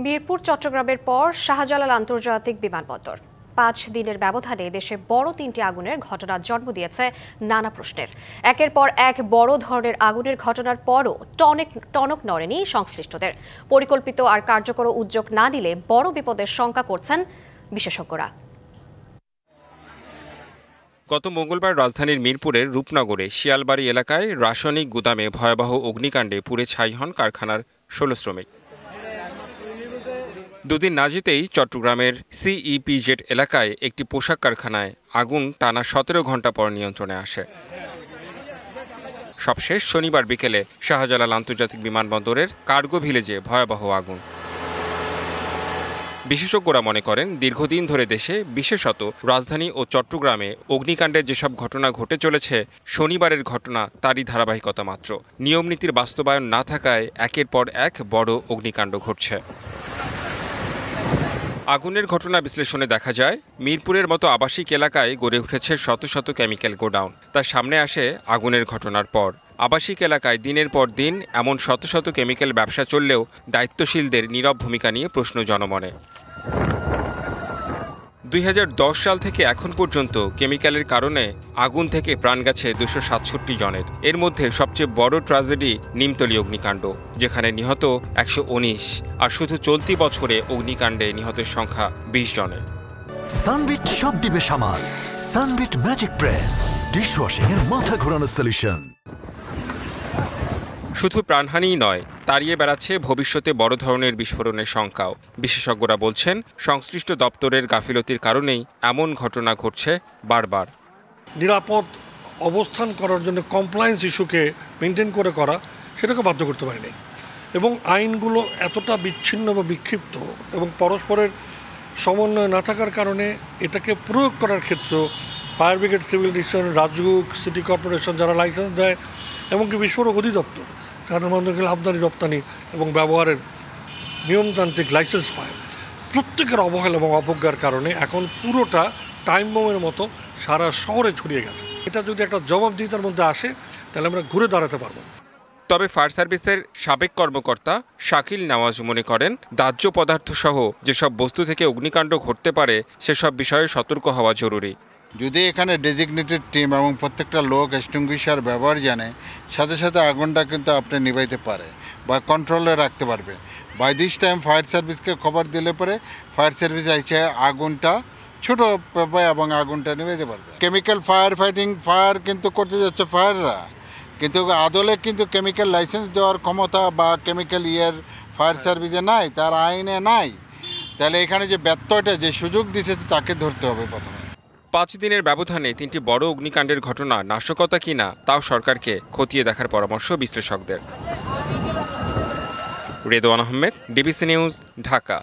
মিরপুর চট্টগ্রামের পর শাহজালাল আন্তর্জাতিক বিমানবন্দর ৫ দিনের ব্যবধানে দেশে বড় ৩টি আগুনের ঘটনা জন্ম দিয়েছে নানা প্রশ্নের। একের পর এক বড় ধরনের আগুনের ঘটনার পরও টনক নড়েনি সংশ্লিষ্টদের। পরিকল্পিত আর কার্যকর উদ্যোগ না নিলে বড় বিপদের শঙ্কা করছেন বিশেষজ্ঞরা। গত মঙ্গলবার রাজধানীর মিরপুরের রূপনগরে শিয়ালবাড়ি এলাকায় রাসায়নিক গুদামে ভয়াবহ অগ্নিকাণ্ডে পুড়ে ছাই হন কারখানার ১৬ শ্রমিক। দুদিন না যেতেই চট্টগ্রামের সিইপিজেড এলাকায় একটি পোশাক কারখানায় আগুন টানা ১৭ ঘণ্টা পর নিয়ন্ত্রণে আসে। সবশেষ শনিবার বিকেলে শাহজালাল আন্তর্জাতিক বিমানবন্দরের কার্গো ভিলেজে ভয়াবহ আগুন। বিশেষজ্ঞরা মনে করেন, দীর্ঘদিন ধরে দেশে, বিশেষত রাজধানী ও চট্টগ্রামে অগ্নিকাণ্ডের যেসব ঘটনা ঘটে চলেছে, শনিবারের ঘটনা তারই ধারাবাহিকতা মাত্র। নিয়মনীতির বাস্তবায়ন না থাকায় একের পর এক বড় অগ্নিকাণ্ড ঘটছে। আগুনের ঘটনা বিশ্লেষণে দেখা যায়, মিরপুরের মতো আবাসিক এলাকায় গড়ে উঠেছে শত শত কেমিক্যাল গোডাউন। তার সামনে আসে আগুনের ঘটনার পর। আবাসিক এলাকায় দিনের পর দিন এমন শত শত কেমিক্যাল ব্যবসা চললেও দায়িত্বশীলদের নীরব ভূমিকা নিয়ে প্রশ্ন জনমনে। ২০১০ সাল থেকে এখন পর্যন্ত কেমিক্যালের কারণে আগুন থেকে প্রাণ গেছে ২৬৭ জনের। এর মধ্যে সবচেয়ে বড় ট্র্যাজেডি নিমতলী অগ্নিকাণ্ড, যেখানে নিহত ১১৯, আর শুধু চলতি বছরে অগ্নিকাণ্ডে নিহতের সংখ্যা ২০ জনের। সানবিট সব দিবে সামাল। সানবিট ম্যাজিক প্রেস ডিশওয়াশিং এর মাথা ঘোরানো সলিউশন। শুধু প্রাণহানিই নয়, তাড়িয়ে বেড়াচ্ছে ভবিষ্যতে বড় ধরনের বিস্ফোরণের শঙ্কাও। বিশেষজ্ঞরা বলছেন, সংশ্লিষ্ট দপ্তরের গাফিলতির কারণেই এমন ঘটনা ঘটছে বারবার। নিরাপদ অবস্থান করার জন্য কমপ্লায়েন্স ইস্যুকে মেনটেন করা সেটাকে বাধ্য করতে পারেনি, এবং আইনগুলো এতটা বিচ্ছিন্ন বা বিক্ষিপ্ত এবং পরস্পরের সমন্বয় না থাকার কারণে এটাকে প্রয়োগ করার ক্ষেত্রে fire brigade, civil division, RAJUK, city corporation যারা লাইসেন্স দেয়, এমনকি বিস্ফোরক অধিদপ্তর তাদের মধ্যে আমদানি রপ্তানি এবং ব্যবহারের নিয়মতান্ত্রিক লাইসেন্স পায়, প্রত্যেকের অবহেলা এবং অবজ্ঞার কারণে এখন পুরোটা টাইম বোমের মতো সারা শহরে ছড়িয়ে গেছে। এটা যদি একটা জবাবদিহিতার মধ্যে আসে, তাহলে আমরা ঘুরে দাঁড়াতে পারবো। তবে ফায়ার সার্ভিসের সাবেক কর্মকর্তা শাকিল নওয়াজ মনে করেন, দাহ্য পদার্থ সহ যেসব বস্তু থেকে অগ্নিকাণ্ড ঘটতে পারে সেসব বিষয়ে সতর্ক হওয়া জরুরি। যদি এখানে ডেজিগনেটেড টিম এবং প্রত্যেকটা লোক এক্সটিংগুইশার ব্যবহার জানে, সাথে সাথে আগুনটা কিন্তু আপনি নিভাইতে পারে বা কন্ট্রোলে রাখতে পারবে। বাই দিস টাইম ফায়ার সার্ভিসকে খবর দিলে পরে ফায়ার সার্ভিস এসে আগুনটা ছোটো পাবে এবং আগুনটা নিভাইতে পারবে। কেমিক্যাল ফায়ার কিন্তু করতে যাচ্ছে ফায়াররা, কিন্তু আদলে কিন্তু কেমিক্যাল লাইসেন্স দেওয়ার ক্ষমতা বা কেমিক্যাল ফায়ার সার্ভিসে নাই, তার আইনে নাই। তাহলে এখানে যে ব্যত্যয়টা, যে সুযোগ দিয়েছে তাকে ধরতে হবে প্রথমে। ৫ দিনের ব্যবধানে ৩টি বড় অগ্নিকাণ্ডের ঘটনা নাশকতা কিনা তাও সরকারকে খতিয়ে দেখার পরামর্শ বিশ্লেষকদের। Redwan Ahmed, DBC news, Dhaka.